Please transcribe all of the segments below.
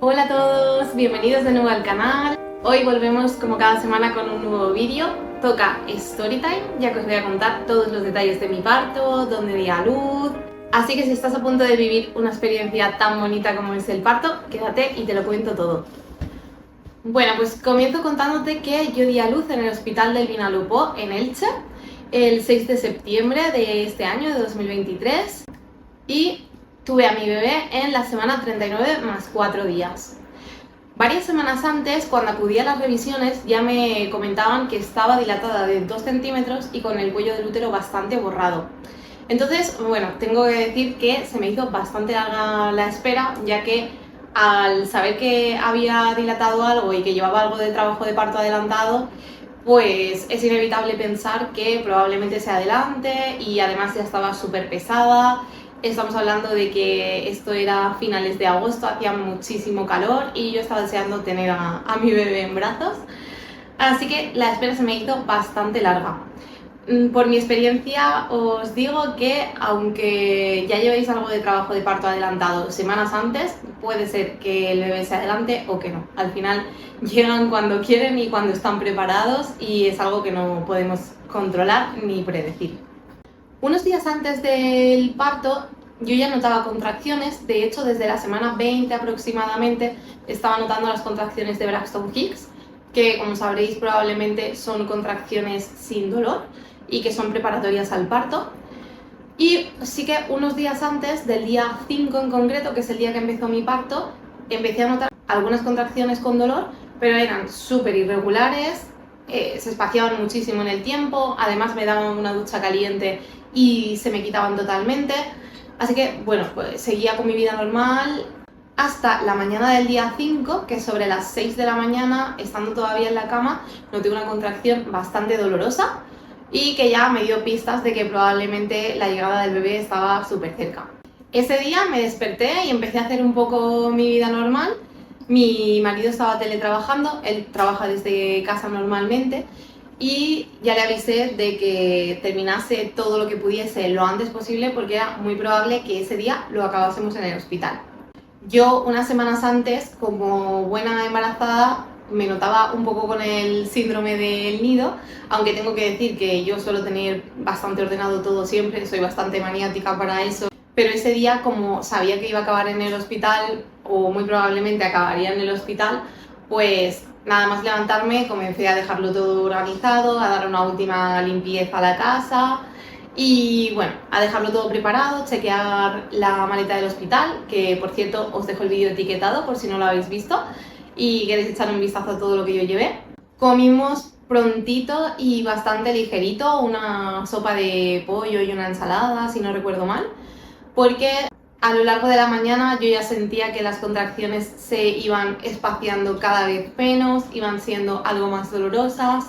Hola a todos, bienvenidos de nuevo al canal. Hoy volvemos como cada semana con un nuevo vídeo. Toca Storytime, ya que os voy a contar todos los detalles de mi parto, dónde di a luz. Así que si estás a punto de vivir una experiencia tan bonita como es el parto, quédate y te lo cuento todo. Bueno, pues comienzo contándote que yo di a luz en el Hospital del Vinalopó en Elche el 6 de septiembre de este año, de 2023, y tuve a mi bebé en la semana 39 más 4 días. Varias semanas antes, cuando acudí a las revisiones, ya me comentaban que estaba dilatada de 2 centímetros y con el cuello del útero bastante borrado. Entonces, bueno, tengo que decir que se me hizo bastante larga la espera, ya que al saber que había dilatado algo y que llevaba algo de trabajo de parto adelantado, pues es inevitable pensar que probablemente se adelante, y además ya estaba súper pesada. Estamos hablando de que esto era finales de agosto, hacía muchísimo calor y yo estaba deseando tener a mi bebé en brazos. Así que la espera se me hizo bastante larga. Por mi experiencia os digo que aunque ya llevéis algo de trabajo de parto adelantado semanas antes, puede ser que el bebé se adelante o que no. Al final llegan cuando quieren y cuando están preparados, y es algo que no podemos controlar ni predecir. Unos días antes del parto yo ya notaba contracciones. De hecho, desde la semana 20 aproximadamente estaba notando las contracciones de Braxton Hicks, que como sabréis probablemente son contracciones sin dolor y que son preparatorias al parto. Y sí que unos días antes del día 5 en concreto, que es el día que empezó mi parto, empecé a notar algunas contracciones con dolor, pero eran súper irregulares, se espaciaban muchísimo en el tiempo, además me daban una ducha caliente y se me quitaban totalmente. Así que bueno, pues seguía con mi vida normal hasta la mañana del día 5, que sobre las 6 de la mañana, estando todavía en la cama, noté una contracción bastante dolorosa y que ya me dio pistas de que probablemente la llegada del bebé estaba súper cerca. Ese día me desperté y empecé a hacer un poco mi vida normal. Mi marido estaba teletrabajando, él trabaja desde casa normalmente, y ya le avisé de que terminase todo lo que pudiese lo antes posible porque era muy probable que ese día lo acabásemos en el hospital. Yo unas semanas antes, como buena embarazada, me notaba un poco con el síndrome del nido, aunque tengo que decir que yo suelo tener bastante ordenado todo siempre, soy bastante maniática para eso. Pero ese día, como sabía que iba a acabar en el hospital, o muy probablemente acabaría en el hospital, pues nada más levantarme comencé a dejarlo todo organizado, a dar una última limpieza a la casa y bueno, a dejarlo todo preparado, chequear la maleta del hospital, que por cierto os dejo el vídeo etiquetado por si no lo habéis visto y queréis echar un vistazo a todo lo que yo llevé. Comimos prontito y bastante ligerito, una sopa de pollo y una ensalada, si no recuerdo mal, porque a lo largo de la mañana yo ya sentía que las contracciones se iban espaciando cada vez menos, iban siendo algo más dolorosas,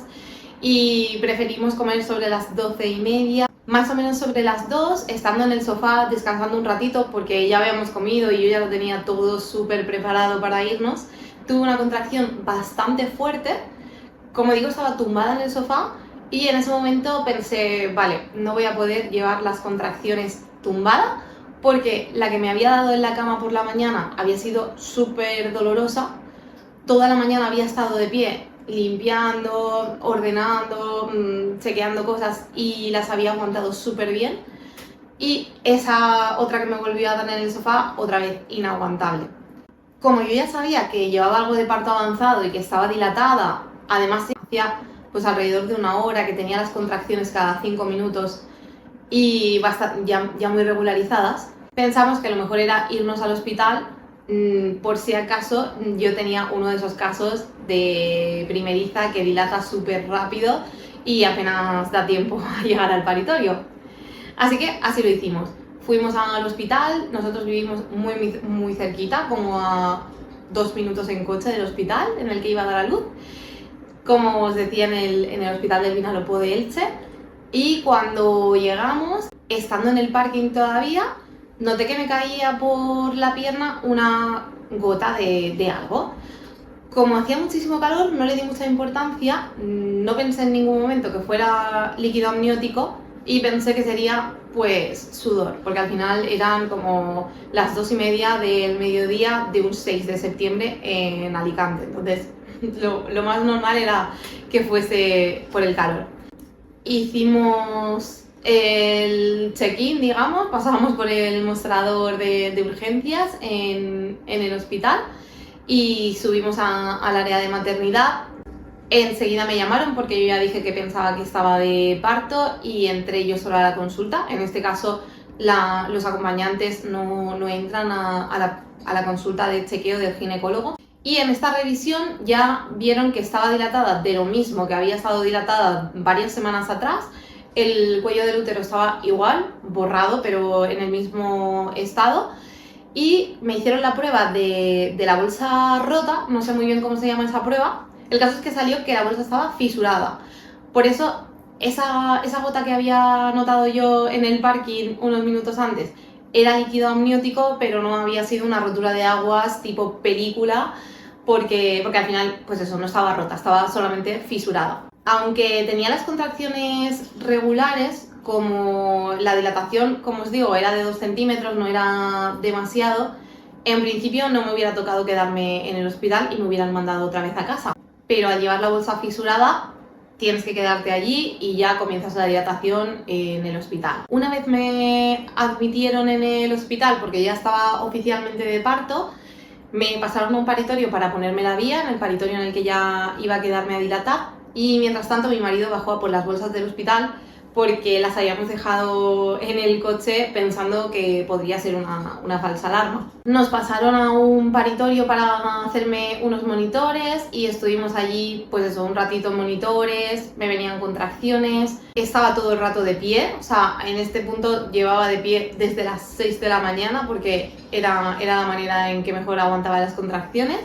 y preferimos comer sobre las 12:30. Más o menos sobre las 2, estando en el sofá descansando un ratito porque ya habíamos comido y yo ya lo tenía todo súper preparado para irnos, tuve una contracción bastante fuerte. Como digo, estaba tumbada en el sofá y en ese momento pensé, vale, no voy a poder llevar las contracciones tumbada, porque la que me había dado en la cama por la mañana había sido súper dolorosa. Toda la mañana había estado de pie limpiando, ordenando, chequeando cosas y las había aguantado súper bien. Y esa otra que me volvió a dar en el sofá, otra vez inaguantable. Como yo ya sabía que llevaba algo de parto avanzado y que estaba dilatada, además hacía pues alrededor de una hora que tenía las contracciones cada 5 minutos y ya muy regularizadas, pensamos que lo mejor era irnos al hospital por si acaso yo tenía uno de esos casos de primeriza que dilata súper rápido y apenas da tiempo a llegar al paritorio. Así que así lo hicimos. Fuimos al hospital, nosotros vivimos muy cerquita, como a 2 minutos en coche del hospital en el que iba a dar a luz, como os decía, en el Hospital del Vinalopó de Elche. Y cuando llegamos, estando en el parking todavía, noté que me caía por la pierna una gota de algo. Como hacía muchísimo calor, no le di mucha importancia, no pensé en ningún momento que fuera líquido amniótico, y pensé que sería pues sudor, porque al final eran como las 2:30 del mediodía de un 6 de septiembre en Alicante, entonces lo más normal era que fuese por el calor. Hicimos el check-in, digamos, pasábamos por el mostrador de urgencias en el hospital y subimos al área de maternidad. Enseguida me llamaron porque yo ya dije que pensaba que estaba de parto y entré yo sola a la consulta. En este caso, los acompañantes no entran a la consulta de chequeo del ginecólogo. Y en esta revisión ya vieron que estaba dilatada de lo mismo que había estado dilatada varias semanas atrás. El cuello del útero estaba igual, borrado, pero en el mismo estado. Y me hicieron la prueba de la bolsa rota, no sé muy bien cómo se llama esa prueba. El caso es que salió que la bolsa estaba fisurada. Por eso, esa gota que había notado yo en el parking unos minutos antes era líquido amniótico, pero no había sido una rotura de aguas tipo película, porque al final, pues eso, no estaba rota, estaba solamente fisurada. Aunque tenía las contracciones regulares, como la dilatación, como os digo, era de 2 centímetros, no era demasiado, en principio no me hubiera tocado quedarme en el hospital y me hubieran mandado otra vez a casa. Pero al llevar la bolsa fisurada, tienes que quedarte allí y ya comienzas la dilatación en el hospital. Una vez me admitieron en el hospital, porque ya estaba oficialmente de parto, me pasaron a un paritorio para ponerme la vía, en el paritorio en el que ya iba a quedarme a dilatar, y mientras tanto mi marido bajó a por las bolsas del hospital porque las habíamos dejado en el coche pensando que podría ser una falsa alarma. Nos pasaron a un paritorio para hacerme unos monitores y estuvimos allí, pues eso, un ratito en monitores, me venían contracciones, estaba todo el rato de pie, o sea, en este punto llevaba de pie desde las 6 de la mañana porque era la manera en que mejor aguantaba las contracciones.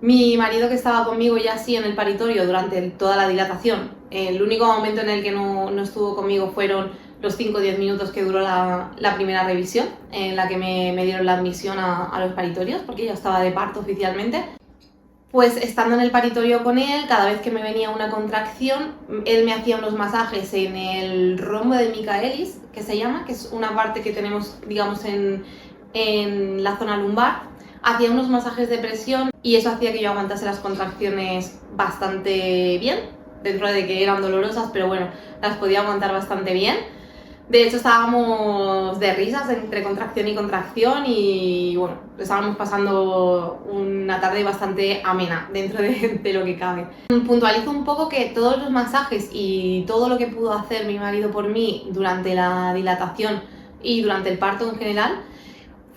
Mi marido, que estaba conmigo ya así en el paritorio durante toda la dilatación, el único momento en el que no estuvo conmigo fueron los 5 o 10 minutos que duró la primera revisión, en la que me dieron la admisión a los paritorios, porque ya estaba de parto oficialmente. Pues estando en el paritorio con él, cada vez que me venía una contracción, él me hacía unos masajes en el rombo de Michaelis, que se llama, que es una parte que tenemos, digamos, en la zona lumbar. Hacía unos masajes de presión y eso hacía que yo aguantase las contracciones bastante bien, dentro de que eran dolorosas, pero bueno, las podía aguantar bastante bien. De hecho, estábamos de risas entre contracción y contracción y bueno, estábamos pasando una tarde bastante amena dentro de lo que cabe. Puntualizo un poco que todos los masajes y todo lo que pudo hacer mi marido por mí durante la dilatación y durante el parto en general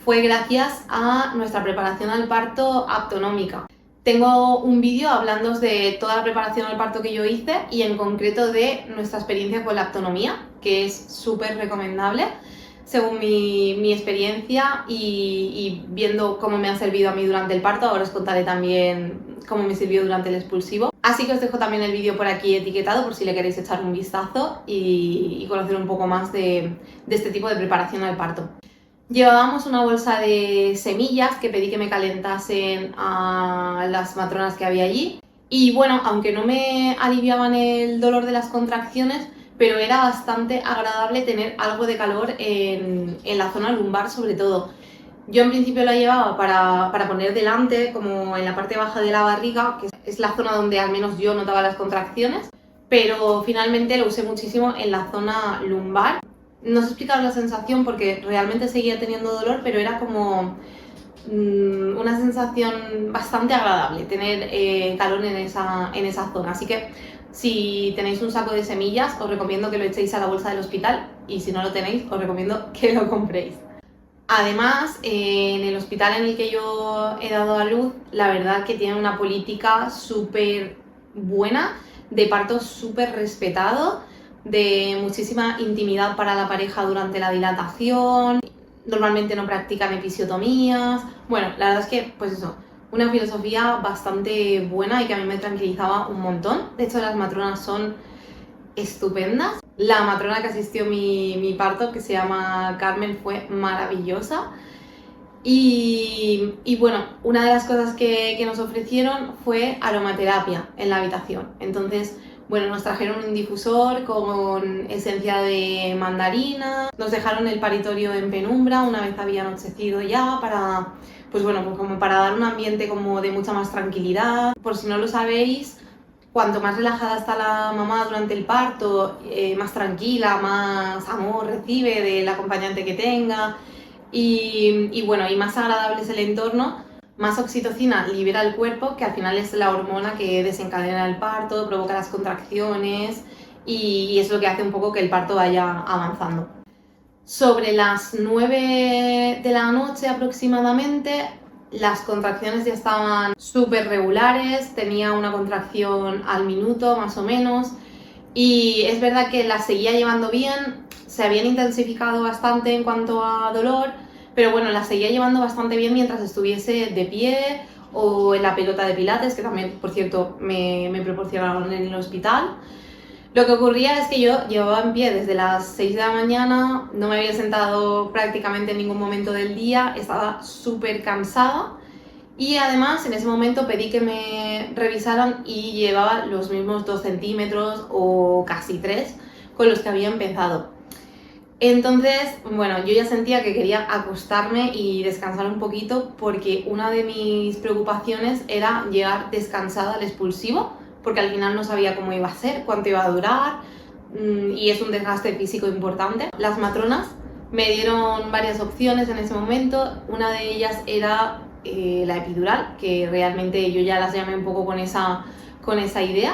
fue gracias a nuestra preparación al parto aptonómica. Tengo un vídeo hablándoos de toda la preparación al parto que yo hice y en concreto de nuestra experiencia con la aptonomía, que es súper recomendable según mi experiencia y viendo cómo me ha servido a mí durante el parto. Ahora os contaré también cómo me sirvió durante el expulsivo. Así que os dejo también el vídeo por aquí etiquetado por si le queréis echar un vistazo y conocer un poco más de este tipo de preparación al parto. Llevábamos una bolsa de semillas que pedí que me calentasen a las matronas que había allí. Y bueno, aunque no me aliviaban el dolor de las contracciones, pero era bastante agradable tener algo de calor en la zona lumbar sobre todo. Yo en principio la llevaba para poner delante, como en la parte baja de la barriga, que es la zona donde al menos yo notaba las contracciones, pero finalmente lo usé muchísimo en la zona lumbar. No sé explicar la sensación porque realmente seguía teniendo dolor, pero era como una sensación bastante agradable tener calor en esa zona. Así que si tenéis un saco de semillas, os recomiendo que lo echéis a la bolsa del hospital y si no lo tenéis, os recomiendo que lo compréis. Además, en el hospital en el que yo he dado a luz, la verdad que tiene una política súper buena, de parto súper respetado, de muchísima intimidad para la pareja durante la dilatación. Normalmente no practican episiotomías. Bueno, la verdad es que, pues eso, una filosofía bastante buena y que a mí me tranquilizaba un montón. De hecho, las matronas son estupendas. La matrona que asistió mi parto, que se llama Carmen, fue maravillosa. Y bueno, una de las cosas que nos ofrecieron fue aromaterapia en la habitación. Entonces, Bueno, nos trajeron un difusor con esencia de mandarina, nos dejaron el paritorio en penumbra una vez había anochecido ya para, pues bueno, pues como para dar un ambiente como de mucha más tranquilidad. Por si no lo sabéis, cuanto más relajada está la mamá durante el parto, más tranquila, más amor recibe del acompañante que tenga y bueno, y más agradable es el entorno, más oxitocina libera el cuerpo, que al final es la hormona que desencadena el parto, provoca las contracciones y es lo que hace un poco que el parto vaya avanzando. Sobre las 9 de la noche aproximadamente, las contracciones ya estaban súper regulares, tenía una contracción al minuto más o menos y es verdad que las seguía llevando bien, se habían intensificado bastante en cuanto a dolor, pero bueno, las seguía llevando bastante bien mientras estuviese de pie o en la pelota de pilates, que también, por cierto, me proporcionaron en el hospital. Lo que ocurría es que yo llevaba en pie desde las 6 de la mañana, no me había sentado prácticamente en ningún momento del día, estaba súper cansada y además en ese momento pedí que me revisaran y llevaba los mismos 2 centímetros o casi 3 con los que había empezado. Entonces, bueno, yo ya sentía que quería acostarme y descansar un poquito porque una de mis preocupaciones era llegar descansada al expulsivo, porque al final no sabía cómo iba a ser, cuánto iba a durar y es un desgaste físico importante. Las matronas me dieron varias opciones en ese momento, una de ellas era la epidural, que realmente yo ya las llamé un poco con esa idea,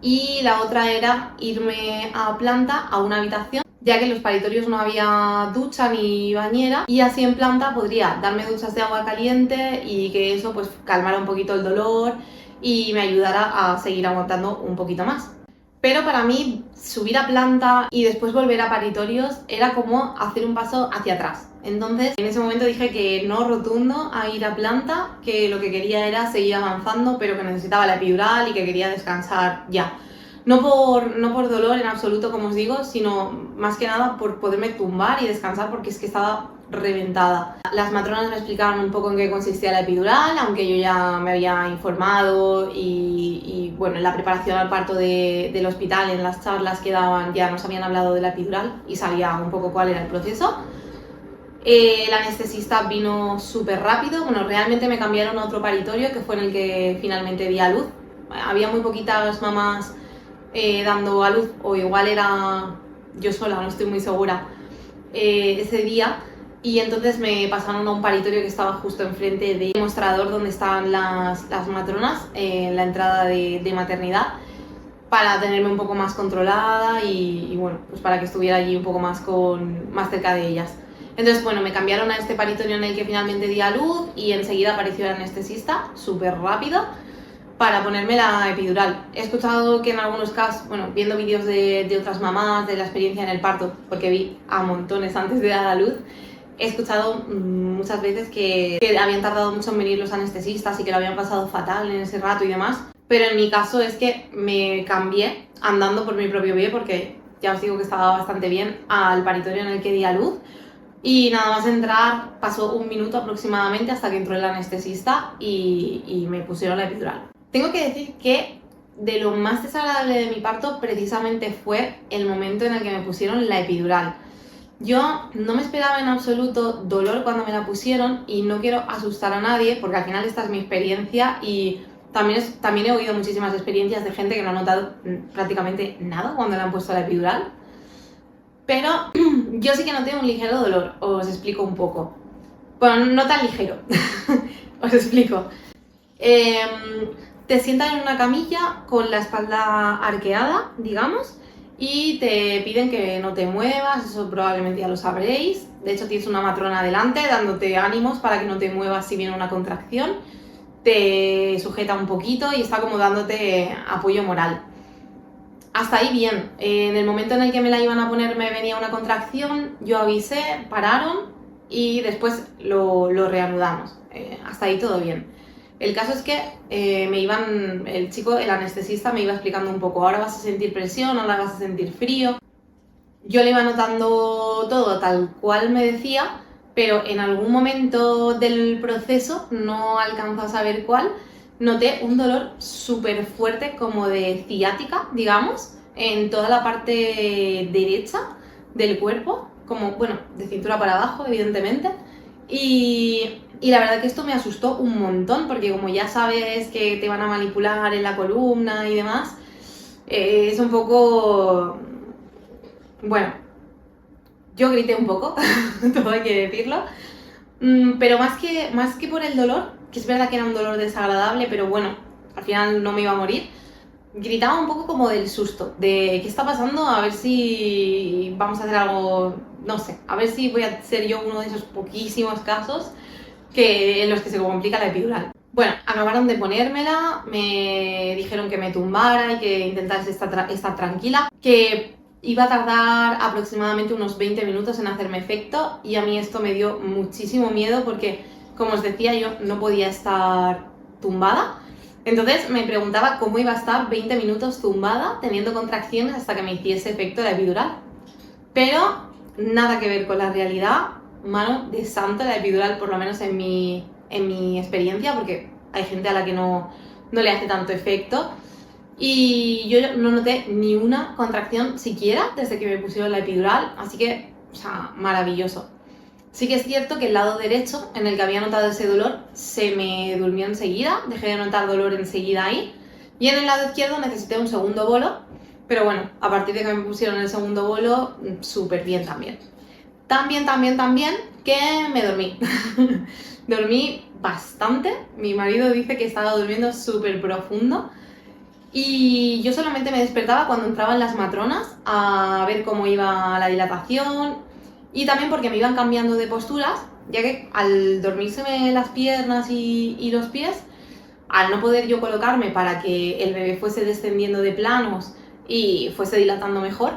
y la otra era irme a planta a una habitación, ya que en los paritorios no había ducha ni bañera y así en planta podría darme duchas de agua caliente y que eso pues calmara un poquito el dolor y me ayudara a seguir aguantando un poquito más. Pero para mí subir a planta y después volver a paritorios era como hacer un paso hacia atrás. Entonces en ese momento dije que no rotundo a ir a planta, que lo que quería era seguir avanzando pero que necesitaba la epidural y que quería descansar ya. No por dolor en absoluto, como os digo, sino más que nada por poderme tumbar y descansar porque es que estaba reventada. Las matronas me explicaron un poco en qué consistía la epidural, aunque yo ya me había informado y bueno, en la preparación al parto del hospital, en las charlas que daban, ya nos habían hablado de la epidural y sabía un poco cuál era el proceso. El anestesista vino súper rápido, bueno, realmente me cambiaron a otro paritorio que fue en el que finalmente di a luz. Había muy poquitas mamás dando a luz, o igual era yo sola, no estoy muy segura, ese día, y entonces me pasaron a un paritorio que estaba justo enfrente del mostrador donde estaban las matronas, en la entrada de maternidad, para tenerme un poco más controlada y bueno, pues para que estuviera allí un poco más cerca de ellas. Entonces, bueno, me cambiaron a este paritorio en el que finalmente di a luz y enseguida apareció el anestesista, súper rápido, para ponerme la epidural. He escuchado que en algunos casos, bueno, viendo vídeos de otras mamás, de la experiencia en el parto, porque vi a montones antes de dar a luz, he escuchado muchas veces que habían tardado mucho en venir los anestesistas y que lo habían pasado fatal en ese rato y demás, pero en mi caso es que me cambié andando por mi propio pie, porque ya os digo que estaba bastante bien, al paritorio en el que di a luz. Y nada más entrar, pasó un minuto aproximadamente hasta que entró el anestesista y me pusieron la epidural. Tengo que decir que de lo más desagradable de mi parto precisamente fue el momento en el que me pusieron la epidural. Yo no me esperaba en absoluto dolor cuando me la pusieron y no quiero asustar a nadie porque al final esta es mi experiencia y también he oído muchísimas experiencias de gente que no ha notado prácticamente nada cuando le han puesto la epidural. Pero yo sí que noté un ligero dolor, os explico un poco. Bueno, no tan ligero, os explico. Te sientan en una camilla con la espalda arqueada, digamos, y te piden que no te muevas, eso probablemente ya lo sabréis. De hecho, tienes una matrona delante dándote ánimos para que no te muevas si viene una contracción. Te sujeta un poquito y está como dándote apoyo moral. Hasta ahí bien. En el momento en el que me la iban a poner me venía una contracción, yo avisé, pararon y después lo reanudamos. Hasta ahí todo bien. El caso es que el anestesista me iba explicando un poco, ahora vas a sentir presión, ahora vas a sentir frío. Yo le iba notando todo tal cual me decía, pero en algún momento del proceso, no alcanzo a saber cuál, noté un dolor súper fuerte como de ciática, digamos, en toda la parte derecha del cuerpo, como, bueno, de cintura para abajo, evidentemente. Y la verdad que esto me asustó un montón, porque como ya sabes que te van a manipular en la columna y demás, es un poco... Bueno, yo grité un poco, todo hay que decirlo, pero más que por el dolor, que es verdad que era un dolor desagradable, pero bueno, al final no me iba a morir, gritaba un poco como del susto, de qué está pasando, a ver si vamos a hacer algo, no sé, a ver si voy a ser yo uno de esos poquísimos casos en los que se complica la epidural. Bueno, acabaron de ponérmela, me dijeron que me tumbara y que intentase estar tranquila, que iba a tardar aproximadamente unos 20 minutos en hacerme efecto, y a mí esto me dio muchísimo miedo porque, como os decía, yo no podía estar tumbada. Entonces me preguntaba cómo iba a estar 20 minutos tumbada teniendo contracciones hasta que me hiciese efecto la epidural. Pero nada que ver con la realidad, mano de santo, la epidural, por lo menos en mi experiencia, porque hay gente a la que no le hace tanto efecto. Y yo no noté ni una contracción siquiera desde que me pusieron la epidural, así que, o sea, maravilloso. Sí que es cierto que el lado derecho, en el que había notado ese dolor, se me durmió enseguida, dejé de notar dolor enseguida ahí, y en el lado izquierdo necesité un segundo bolo, pero bueno, a partir de que me pusieron el segundo bolo, súper bien también. También que me dormí. Dormí bastante, mi marido dice que estaba durmiendo súper profundo, y yo solamente me despertaba cuando entraban las matronas a ver cómo iba la dilatación, y también porque me iban cambiando de posturas, ya que al dormírseme las piernas y los pies, al no poder yo colocarme para que el bebé fuese descendiendo de planos y fuese dilatando mejor,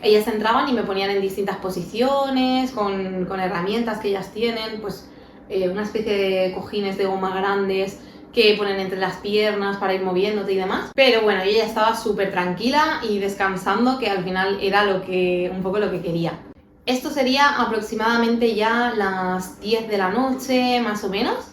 ellas entraban y me ponían en distintas posiciones, con herramientas que ellas tienen, pues una especie de cojines de goma grandes que ponen entre las piernas para ir moviéndote y demás. Pero bueno, yo ya estaba súper tranquila y descansando, que al final era un poco lo que quería. Esto sería aproximadamente ya las 10 de la noche, más o menos,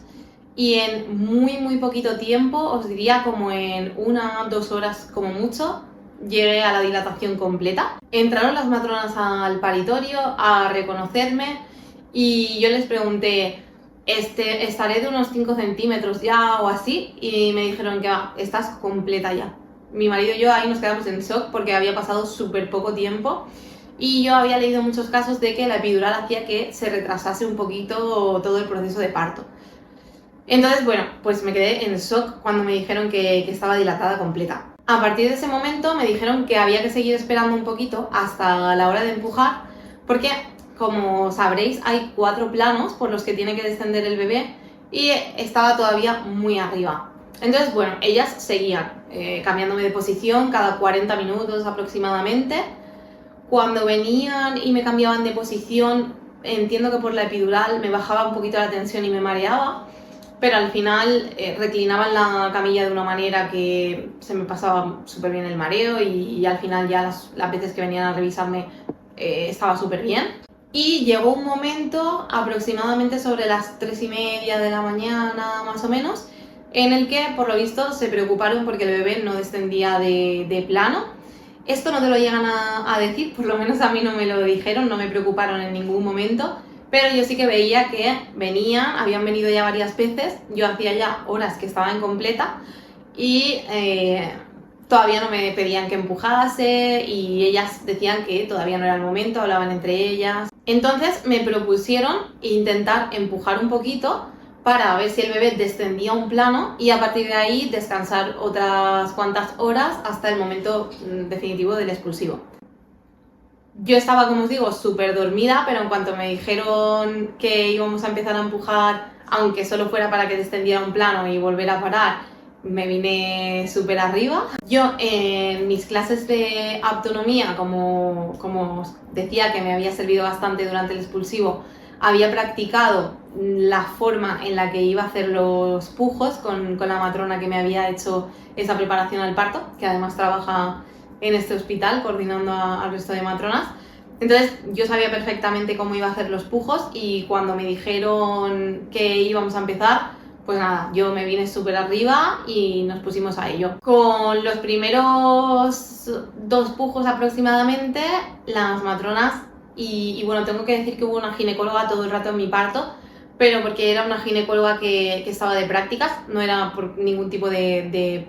y en muy poquito tiempo, os diría como en 1-2 horas como mucho, llegué a la dilatación completa. Entraron las matronas al paritorio a reconocerme y yo les pregunté, estaré de unos 5 centímetros ya o así, y me dijeron que estás completa ya. Mi marido y yo ahí nos quedamos en shock porque había pasado súper poco tiempo. Y yo había leído muchos casos de que la epidural hacía que se retrasase un poquito todo el proceso de parto. Entonces, bueno, pues me quedé en shock cuando me dijeron que estaba dilatada completa. A partir de ese momento me dijeron que había que seguir esperando un poquito hasta la hora de empujar, porque, como sabréis, hay 4 planos por los que tiene que descender el bebé y estaba todavía muy arriba. Entonces, bueno, ellas seguían cambiándome de posición cada 40 minutos aproximadamente. Cuando venían y me cambiaban de posición, entiendo que por la epidural me bajaba un poquito la tensión y me mareaba, pero al final reclinaban la camilla de una manera que se me pasaba súper bien el mareo, y al final ya las veces que venían a revisarme estaba súper bien. Y llegó un momento, aproximadamente sobre las 3:30 de la mañana más o menos, en el que por lo visto se preocuparon porque el bebé no descendía de plano. Esto no te lo llegan a decir, por lo menos a mí no me lo dijeron, no me preocuparon en ningún momento, pero yo sí que veía que habían venido ya varias veces, yo hacía ya horas que estaba incompleta y todavía no me pedían que empujase, y ellas decían que todavía no era el momento, hablaban entre ellas. Entonces me propusieron intentar empujar un poquito para ver si el bebé descendía un plano y a partir de ahí descansar otras cuantas horas hasta el momento definitivo del expulsivo. Yo estaba, como os digo, súper dormida, pero en cuanto me dijeron que íbamos a empezar a empujar, aunque solo fuera para que descendiera un plano y volver a parar, me vine súper arriba. Yo en mis clases de autonomía, como os decía que me había servido bastante durante el expulsivo, había practicado la forma en la que iba a hacer los pujos con la matrona que me había hecho esa preparación al parto, que además trabaja en este hospital coordinando al resto de matronas. Entonces yo sabía perfectamente cómo iba a hacer los pujos, y cuando me dijeron que íbamos a empezar, pues nada, yo me vine súper arriba y nos pusimos a ello. Con los primeros 2 pujos aproximadamente, las matronas, y bueno, tengo que decir que hubo una ginecóloga todo el rato en mi parto, pero porque era una ginecóloga que estaba de prácticas, no era por ningún tipo de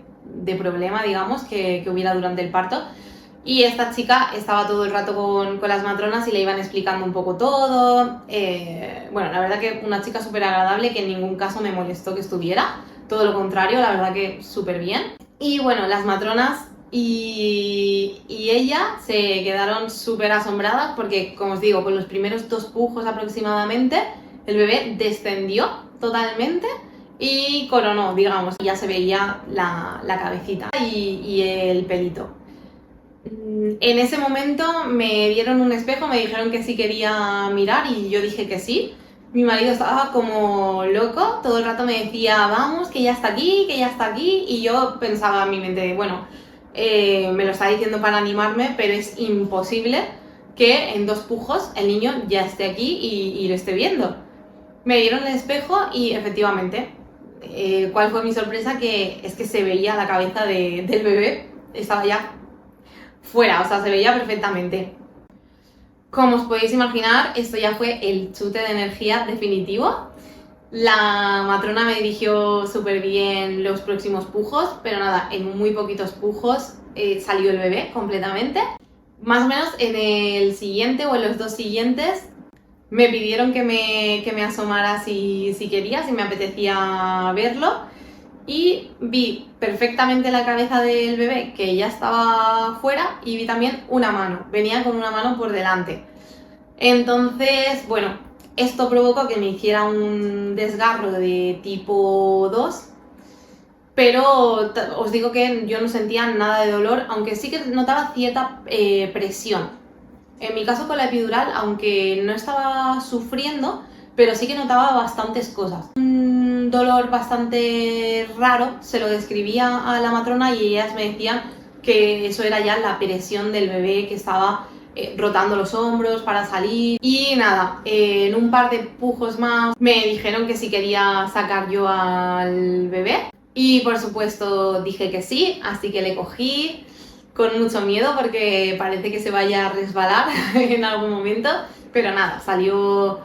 problema, digamos, que hubiera durante el parto. Y esta chica estaba todo el rato con las matronas y le iban explicando un poco todo. Bueno, la verdad que una chica súper agradable, que en ningún caso me molestó que estuviera. Todo lo contrario, la verdad que súper bien. Y bueno, las matronas y ella se quedaron súper asombradas porque, como os digo, con los primeros 2 pujos aproximadamente, el bebé descendió totalmente y coronó, digamos. Ya se veía la cabecita y el pelito. En ese momento me dieron un espejo, me dijeron que sí quería mirar y yo dije que sí. Mi marido estaba como loco, todo el rato me decía, vamos, que ya está aquí, que ya está aquí. Y yo pensaba en mi mente, bueno, me lo está diciendo para animarme, pero es imposible que en 2 pujos el niño ya esté aquí y lo esté viendo. Me dieron el espejo y efectivamente, ¿cuál fue mi sorpresa? Que es que se veía la cabeza del bebé, estaba ya fuera, o sea, se veía perfectamente. Como os podéis imaginar, esto ya fue el chute de energía definitivo. La matrona me dirigió súper bien los próximos pujos, pero nada, en muy poquitos pujos salió el bebé completamente. Más o menos en el siguiente o en los 2 siguientes me pidieron que me asomara si quería, si me apetecía verlo. Y vi perfectamente la cabeza del bebé, que ya estaba fuera, y vi también una mano, venía con una mano por delante. Entonces, bueno, esto provocó que me hiciera un desgarro de tipo 2, pero os digo que yo no sentía nada de dolor, aunque sí que notaba cierta presión. En mi caso con la epidural, aunque no estaba sufriendo, pero sí que notaba bastantes cosas. Un dolor bastante raro, se lo describía a la matrona y ellas me decían que eso era ya la presión del bebé que estaba rotando los hombros para salir. Y nada, en un par de pujos más me dijeron que si quería sacar yo al bebé. Y por supuesto dije que sí, así que le cogí con mucho miedo porque parece que se vaya a resbalar en algún momento. Pero nada, salió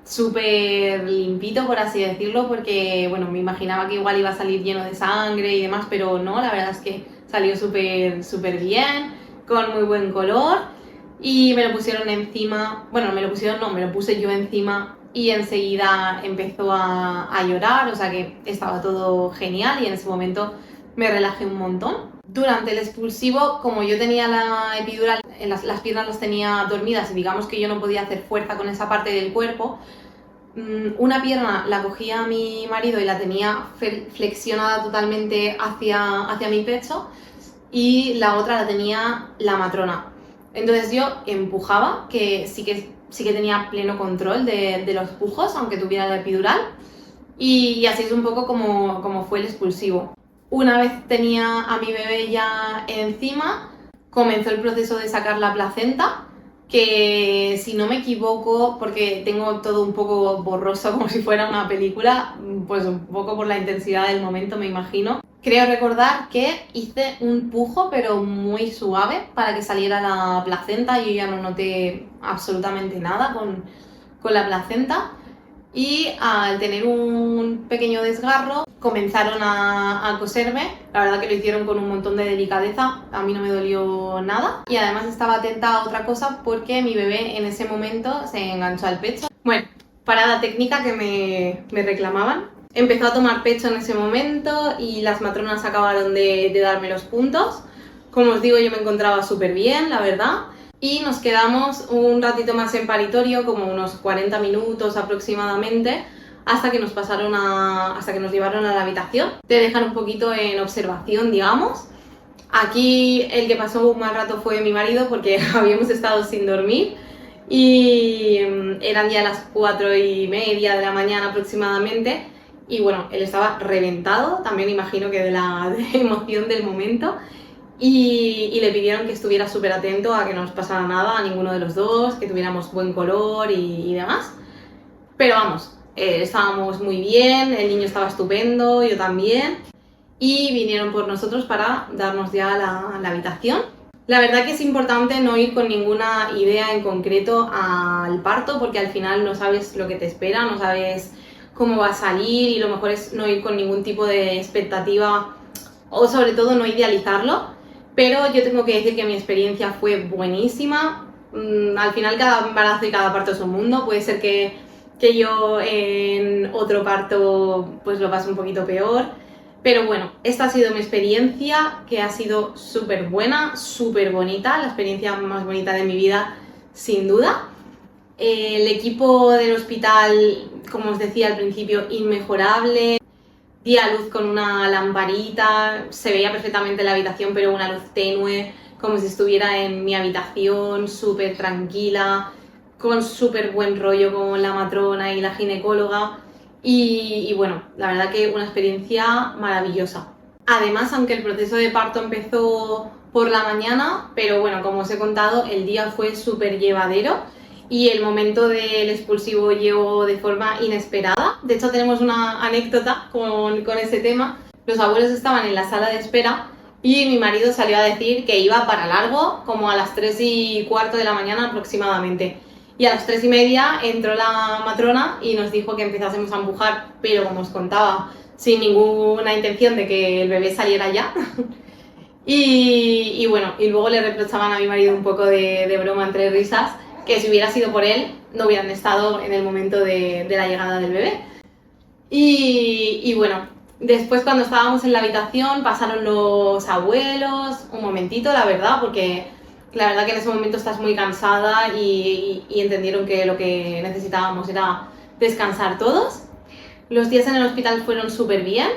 súper limpito, por así decirlo, porque bueno, me imaginaba que igual iba a salir lleno de sangre y demás, pero no, la verdad es que salió súper bien, con muy buen color, y me lo pusieron encima, bueno, me lo pusieron, no, me lo puse yo encima y enseguida empezó a llorar, o sea que estaba todo genial y en ese momento me relajé un montón. Durante el expulsivo, como yo tenía la epidural, las piernas las tenía dormidas y digamos que yo no podía hacer fuerza con esa parte del cuerpo, una pierna la cogía mi marido y la tenía flexionada totalmente hacia mi pecho y la otra la tenía la matrona. Entonces yo empujaba, que sí que tenía pleno control de los pujos, aunque tuviera la epidural, y así es un poco como fue el expulsivo. Una vez tenía a mi bebé ya encima, comenzó el proceso de sacar la placenta, que si no me equivoco, porque tengo todo un poco borroso como si fuera una película, pues un poco por la intensidad del momento me imagino. Creo recordar que hice un pujo pero muy suave para que saliera la placenta, yo ya no noté absolutamente nada con la placenta. Y al tener un pequeño desgarro comenzaron a coserme, la verdad que lo hicieron con un montón de delicadeza, a mí no me dolió nada y además estaba atenta a otra cosa porque mi bebé en ese momento se enganchó al pecho. Bueno, parada técnica que me reclamaban. Empezó a tomar pecho en ese momento y las matronas acabaron de darme los puntos. Como os digo, yo me encontraba súper bien, la verdad. Y nos quedamos un ratito más en paritorio, como unos 40 minutos aproximadamente, hasta que nos llevaron a la habitación. Te dejan un poquito en observación, digamos. Aquí el que pasó un mal rato fue mi marido porque habíamos estado sin dormir y eran ya las 4:30 de la mañana aproximadamente. Y bueno, él estaba reventado, también imagino que de la emoción del momento. Y le pidieron que estuviera súper atento a que no nos pasara nada a ninguno de los dos, que tuviéramos buen color y demás. Pero vamos, estábamos muy bien, el niño estaba estupendo, yo también, y vinieron por nosotros para darnos ya la habitación. La verdad que es importante no ir con ninguna idea en concreto al parto, porque al final no sabes lo que te espera, no sabes cómo va a salir, y lo mejor es no ir con ningún tipo de expectativa o sobre todo no idealizarlo. Pero yo tengo que decir que mi experiencia fue buenísima. Al final cada embarazo y cada parto es un mundo. Puede ser que yo en otro parto pues lo pase un poquito peor. Pero bueno, esta ha sido mi experiencia, que ha sido súper buena, súper bonita, la experiencia más bonita de mi vida, sin duda. El equipo del hospital, como os decía al principio, inmejorable. Di a luz con una lamparita, se veía perfectamente la habitación, pero una luz tenue, como si estuviera en mi habitación, súper tranquila, con súper buen rollo con la matrona y la ginecóloga. Y bueno, la verdad que una experiencia maravillosa. Además, aunque el proceso de parto empezó por la mañana, pero bueno, como os he contado, el día fue súper llevadero y el momento del expulsivo llegó de forma inesperada. De hecho, tenemos una anécdota con ese tema. Los abuelos estaban en la sala de espera y mi marido salió a decir que iba para largo, como a las 3:15 de la mañana aproximadamente. Y a las 3:30 entró la matrona y nos dijo que empezásemos a empujar, pero como os contaba, sin ninguna intención de que el bebé saliera ya. Y bueno, y luego le reprochaban a mi marido un poco de broma entre risas, que si hubiera sido por él, no hubieran estado en el momento de la llegada del bebé. Y bueno, después cuando estábamos en la habitación pasaron los abuelos, un momentito la verdad, porque la verdad que en ese momento estás muy cansada y entendieron que lo que necesitábamos era descansar todos. Los días en el hospital fueron súper bien.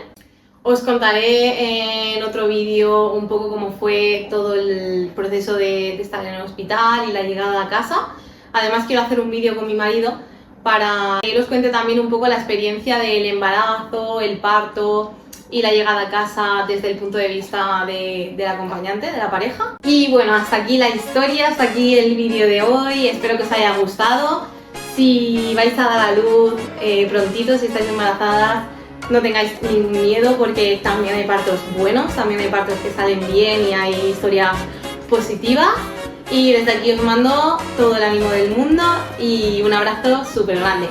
Os contaré en otro vídeo un poco cómo fue todo el proceso de estar en el hospital y la llegada a casa. Además quiero hacer un vídeo con mi marido para que él os cuente también un poco la experiencia del embarazo, el parto y la llegada a casa desde el punto de vista del acompañante, de la pareja. Y bueno, hasta aquí la historia, hasta aquí el vídeo de hoy. Espero que os haya gustado. Si vais a dar a luz prontito, si estáis embarazadas, no tengáis ningún miedo, porque también hay partos buenos, también hay partos que salen bien y hay historia positiva. Y desde aquí os mando todo el ánimo del mundo y un abrazo súper grande.